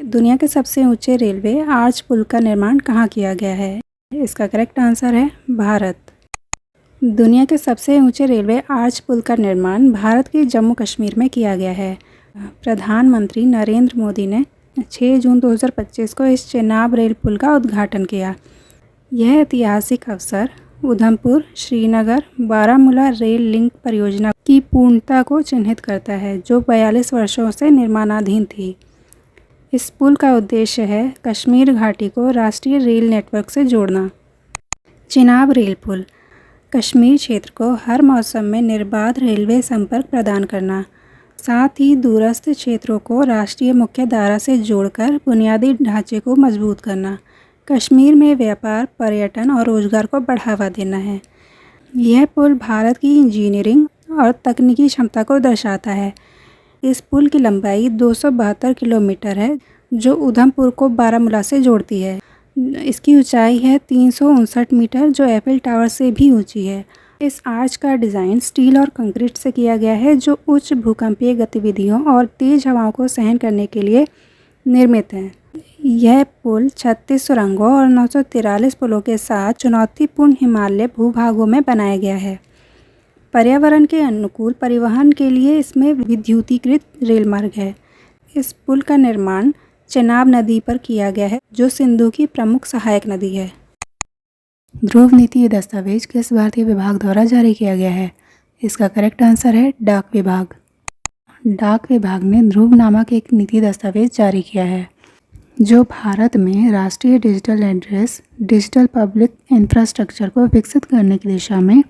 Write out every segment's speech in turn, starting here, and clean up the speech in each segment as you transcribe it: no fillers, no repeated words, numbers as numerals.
दुनिया के सबसे ऊंचे रेलवे आर्च पुल का निर्माण कहाँ किया गया है? इसका करेक्ट आंसर है भारत। दुनिया के सबसे ऊंचे रेलवे आर्च पुल का निर्माण भारत के जम्मू कश्मीर में किया गया है। प्रधानमंत्री नरेंद्र मोदी ने 6 जून 2025 को इस चेनाब रेल पुल का उद्घाटन किया। यह ऐतिहासिक अवसर उधमपुर श्रीनगर बारामूला रेल लिंक परियोजना की पूर्णता को चिन्हित करता है, जो 42 वर्षों से निर्माणाधीन थी। इस पुल का उद्देश्य है कश्मीर घाटी को राष्ट्रीय रेल नेटवर्क से जोड़ना। चेनाब रेल पुल कश्मीर क्षेत्र को हर मौसम में निर्बाध रेलवे संपर्क प्रदान करना, साथ ही दूरस्थ क्षेत्रों को राष्ट्रीय मुख्य धारा से जोड़कर बुनियादी ढांचे को मजबूत करना, कश्मीर में व्यापार, पर्यटन और रोजगार को बढ़ावा देना है। यह पुल भारत की इंजीनियरिंग और तकनीकी क्षमता को दर्शाता है। इस पुल की लंबाई 272 किलोमीटर है, जो उधमपुर को बारामूला से जोड़ती है। इसकी ऊंचाई है 359 मीटर, जो एफिल टावर से भी ऊंची है। इस आर्च का डिज़ाइन स्टील और कंक्रीट से किया गया है, जो उच्च भूकंपीय गतिविधियों और तेज हवाओं को सहन करने के लिए निर्मित है। यह पुल 36 सुरंगों और 943 पुलों के साथ चुनौतीपूर्ण हिमालय भूभागों में बनाया गया है। पर्यावरण के अनुकूल परिवहन के लिए इसमें विद्युतीकृत रेल मार्ग है। इस पुल का निर्माण चेनाब नदी पर किया गया है, जो सिंधु की प्रमुख सहायक नदी है। ध्रुव नीति ये दस्तावेज किस भारतीय विभाग द्वारा जारी किया गया है? इसका करेक्ट आंसर है डाक विभाग। डाक विभाग ने ध्रुव नामक एक नीति दस्तावेज जारी किया है, जो भारत में राष्ट्रीय digital address, digital public infrastructure को विकसित करने की दिशा में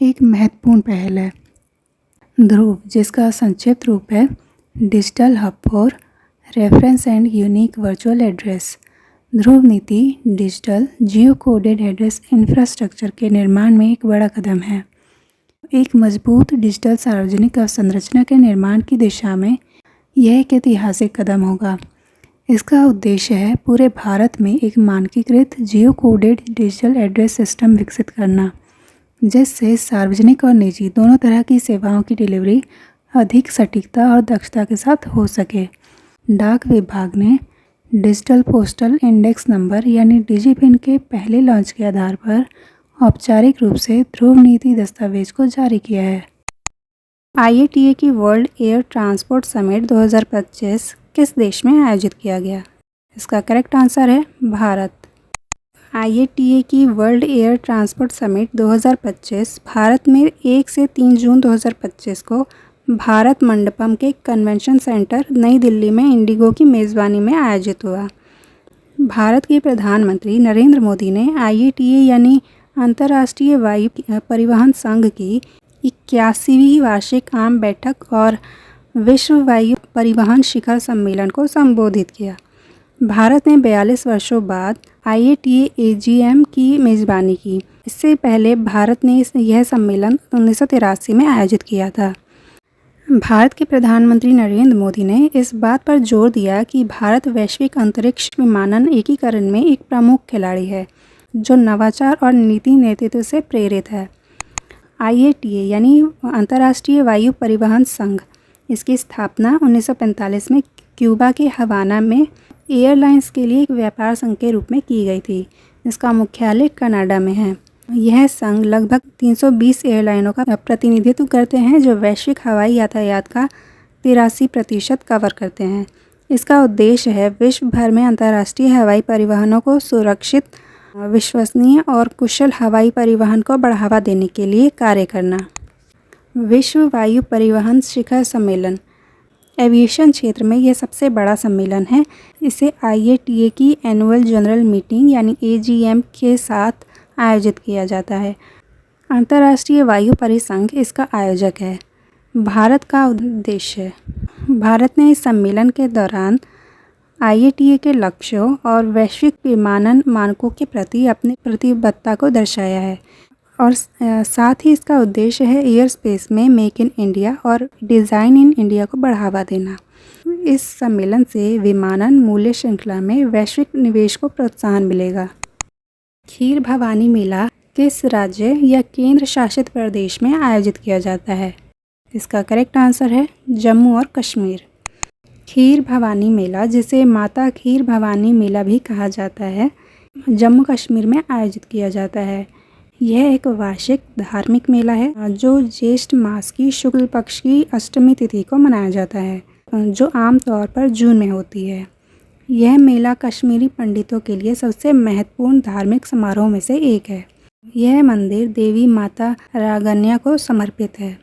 एक महत्वपूर्ण पहल है। ध्रुव, जिसका संक्षिप्त रूप है digital hub for reference and unique virtual address. Dhruv नीति digital geo coded address infrastructure के निर्माण में एक बड़ा कदम है। एक मजबूत डिजिटल सार्वजनिक अवसंरचना के निर्माण की दिशा में यह एक ऐतिहासिक कदम होगा। इसका उद्देश्य है पूरे भारत में एक मानकीकृत जियो कोडेड डिजिटल एड्रेस सिस्टम विकसित करना, जिससे सार्वजनिक और निजी दोनों तरह की सेवाओं की डिलीवरी अधिक सटीकता और दक्षता के साथ हो सके। डाक विभाग ने डिजिटल पोस्टल इंडेक्स नंबर यानी डिजिपिन के पहले लॉन्च के आधार पर औपचारिक रूप से ध्रुव नीति दस्तावेज को जारी किया है। IATA की वर्ल्ड एयर ट्रांसपोर्ट समिट 2025 किस देश में आयोजित किया गया? इसका करेक्ट आंसर है भारत। IATA की world air transport summit 2025 Bharat में 1 से 3 जून 2025 को भारत मंडपम के कन्वेंशन सेंटर नई दिल्ली में इंडिगो की मेज़बानी में आयोजित हुआ। भारत के प्रधानमंत्री नरेंद्र मोदी ने IATA यानी अंतर्राष्ट्रीय वायु परिवहन संघ की 81वीं वार्षिक आम बैठक और विश्व वायु परिवहन शिखर सम्मेलन को संबोधित किया। भारत ने 42 वर्षों बाद IATA AGM की मेज़बानी की। इससे पहले भारत ने यह सम्मेलन 1983 में आयोजित किया था। भारत के प्रधानमंत्री नरेंद्र मोदी ने इस बात पर जोर दिया कि भारत वैश्विक अंतरिक्ष विमानन एकीकरण में एक प्रमुख खिलाड़ी है, जो नवाचार और नीति नेतृत्व से प्रेरित है। IATA यानी अंतर्राष्ट्रीय वायु परिवहन संघ, इसकी स्थापना 1945 में क्यूबा के हवाना में एयरलाइंस के लिए एक व्यापार संघ के रूप में की गई थी, जिसका मुख्यालय कनाडा में है। यह संघ लगभग 320 एयरलाइनों का प्रतिनिधित्व करते हैं, जो वैश्विक हवाई यातायात का 83% कवर करते हैं। इसका उद्देश्य है विश्व भर में अंतर्राष्ट्रीय हवाई परिवहनों को सुरक्षित, विश्वसनीय और कुशल हवाई परिवहन को बढ़ावा देने के लिए कार्य करना। विश्व वायु परिवहन शिखर सम्मेलन एविएशन क्षेत्र में यह सबसे बड़ा सम्मेलन है। इसे IATA की एनुअल जनरल मीटिंग यानी AGM के साथ आयोजित किया जाता है। अंतर्राष्ट्रीय वायु परिसंघ इसका आयोजक है। भारत का उद्देश्य, भारत ने इस सम्मेलन के दौरान IATA के लक्ष्यों और वैश्विक विमानन मानकों के प्रति अपनी प्रतिबद्धता को दर्शाया है, और साथ ही इसका उद्देश्य है एयर स्पेस में मेक इन इंडिया और डिज़ाइन इन इंडिया को बढ़ावा देना। इस सम्मेलन से विमानन मूल्य श्रृंखला में वैश्विक निवेश को प्रोत्साहन मिलेगा। खीर भवानी मेला किस राज्य या केंद्र शासित प्रदेश में आयोजित किया जाता है? इसका करेक्ट आंसर है जम्मू और कश्मीर। खीर भवानी मेला, जिसे माता खीर भवानी मेला भी कहा जाता है, जम्मू कश्मीर में आयोजित किया जाता है। यह एक वार्षिक धार्मिक मेला है जो ज्येष्ठ मास की शुक्ल पक्ष की अष्टमी तिथि को मनाया जाता है, जो आमतौर पर जून में होती है। यह मेला कश्मीरी पंडितों के लिए सबसे महत्वपूर्ण धार्मिक समारोह में से एक है। यह मंदिर देवी माता रागन्या को समर्पित है।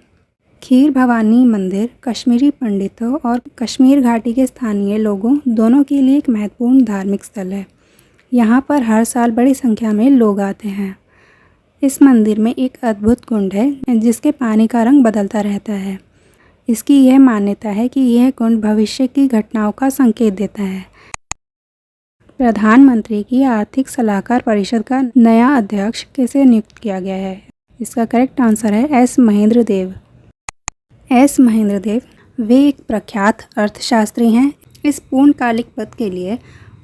खीर भवानी मंदिर कश्मीरी पंडितों और कश्मीर घाटी के स्थानीय लोगों दोनों के लिए एक महत्वपूर्ण धार्मिक स्थल है। यहाँ पर हर साल बड़ी संख्या में लोग आते हैं। इस मंदिर में एक अद्भुत कुंड है जिसके पानी का रंग बदलता रहता है। इसकी यह मान्यता है कि यह कुंड भविष्य की घटनाओं का संकेत देता है। प्रधानमंत्री की आर्थिक सलाहकार परिषद का नया अध्यक्ष किसे नियुक्त किया गया है? इसका करेक्ट आंसर है एस महेंद्र देव। एस महेंद्र देव वे एक प्रख्यात अर्थशास्त्री हैं। इस पूर्णकालिक पद के लिए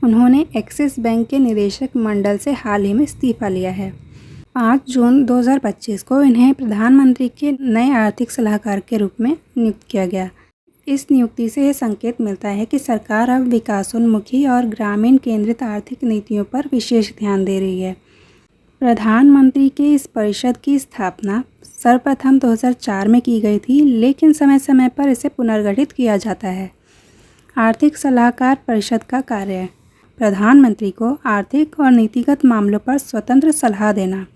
उन्होंने एक्सिस बैंक के निदेशक मंडल से हाल ही में इस्तीफा लिया है। 5 जून 2025 को इन्हें प्रधानमंत्री के नए आर्थिक सलाहकार के रूप में नियुक्त किया गया। इस नियुक्ति से यह संकेत मिलता है कि सरकार अब विकासोन्मुखी और ग्रामीण केंद्रित आर्थिक नीतियों पर विशेष ध्यान दे रही है। प्रधानमंत्री के इस परिषद की स्थापना सर्वप्रथम 2004 में की गई थी, लेकिन समय समय पर इसे पुनर्गठित किया जाता है। आर्थिक सलाहकार परिषद का कार्य है प्रधानमंत्री को आर्थिक और नीतिगत मामलों पर स्वतंत्र सलाह देना।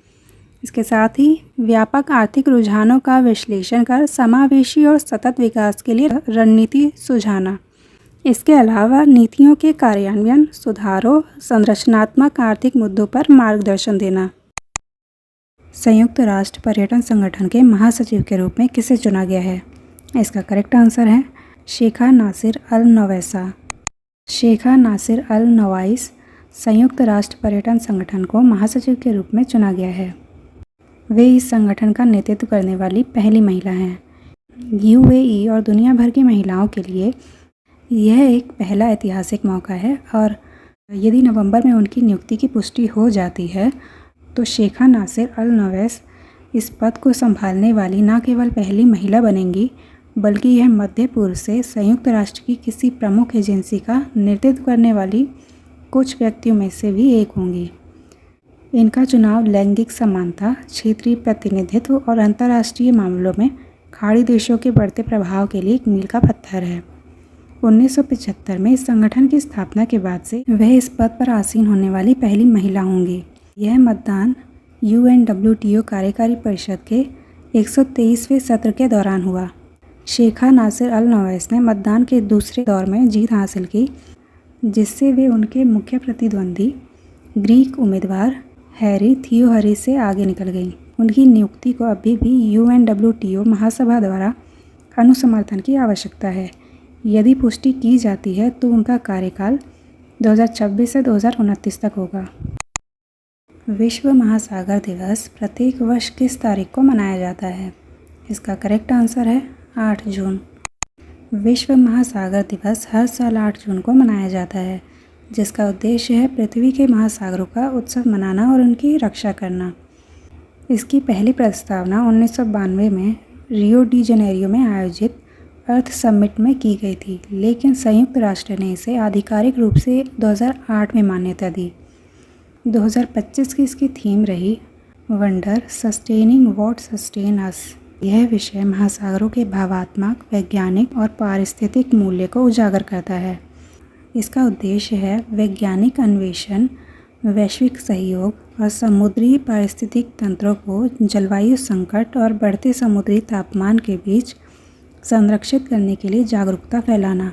इसके साथ ही व्यापक आर्थिक रुझानों का विश्लेषण कर समावेशी और सतत विकास के लिए रणनीति सुझाना। इसके अलावा नीतियों के कार्यान्वयन, सुधारों, संरचनात्मक आर्थिक मुद्दों पर मार्गदर्शन देना। संयुक्त राष्ट्र पर्यटन संगठन के महासचिव के रूप में किसे चुना गया है? इसका करेक्ट आंसर है शेखा नासिर अल नवैसा। शेखा नासिर अल नवाइस संयुक्त राष्ट्र पर्यटन संगठन को महासचिव के रूप में चुना गया है। वे इस संगठन का नेतृत्व करने वाली पहली महिला हैं। यूएई और दुनिया भर की महिलाओं के लिए यह एक पहला ऐतिहासिक मौका है और यदि नवंबर में उनकी नियुक्ति की पुष्टि हो जाती है तो शेखा नासिर अल नवैस इस पद को संभालने वाली न केवल पहली महिला बनेंगी, बल्कि यह मध्य पूर्व से संयुक्त राष्ट्र की किसी प्रमुख एजेंसी का नेतृत्व करने वाली कुछ व्यक्तियों में से भी एक होंगी। इनका चुनाव लैंगिक समानता, क्षेत्रीय प्रतिनिधित्व और अंतर्राष्ट्रीय मामलों में खाड़ी देशों के बढ़ते प्रभाव के लिए एक मील का पत्थर है। 1975 में इस संगठन की स्थापना के बाद से वह इस पद पर आसीन होने वाली पहली महिला होंगी। यह मतदान UNWTO कार्यकारी परिषद के 123वें सत्र के दौरान हुआ। शेखा नासिर अल नवैस ने मतदान के दूसरे दौर में जीत हासिल की, जिससे वे उनके मुख्य प्रतिद्वंदी ग्रीक उम्मीदवार हैरी थियोहरी से आगे निकल गई। उनकी नियुक्ति को अभी भी UNWTO महासभा द्वारा अनुसमर्थन की आवश्यकता है। यदि पुष्टि की जाती है तो उनका कार्यकाल 2026 से 2029 तक होगा। विश्व महासागर दिवस प्रत्येक वर्ष किस तारीख को मनाया जाता है? इसका करेक्ट आंसर है 8 जून। विश्व महासागर दिवस हर साल 8 जून को मनाया जाता है, जिसका उद्देश्य है पृथ्वी के महासागरों का उत्सव मनाना और उनकी रक्षा करना। इसकी पहली प्रस्तावना 1992 में रियो डी जनेरियो में आयोजित अर्थ समिट में की गई थी, लेकिन संयुक्त राष्ट्र ने इसे आधिकारिक रूप से 2008 में मान्यता दी। 2025 की इसकी थीम रही वंडर सस्टेनिंग व्हाट सस्टेन अस। यह विषय महासागरों के भावात्मक, वैज्ञानिक और पारिस्थितिक मूल्य को उजागर करता है। इसका उद्देश्य है वैज्ञानिक अन्वेषण, वैश्विक सहयोग और समुद्री पारिस्थितिक तंत्रों को जलवायु संकट और बढ़ते समुद्री तापमान के बीच संरक्षित करने के लिए जागरूकता फैलाना।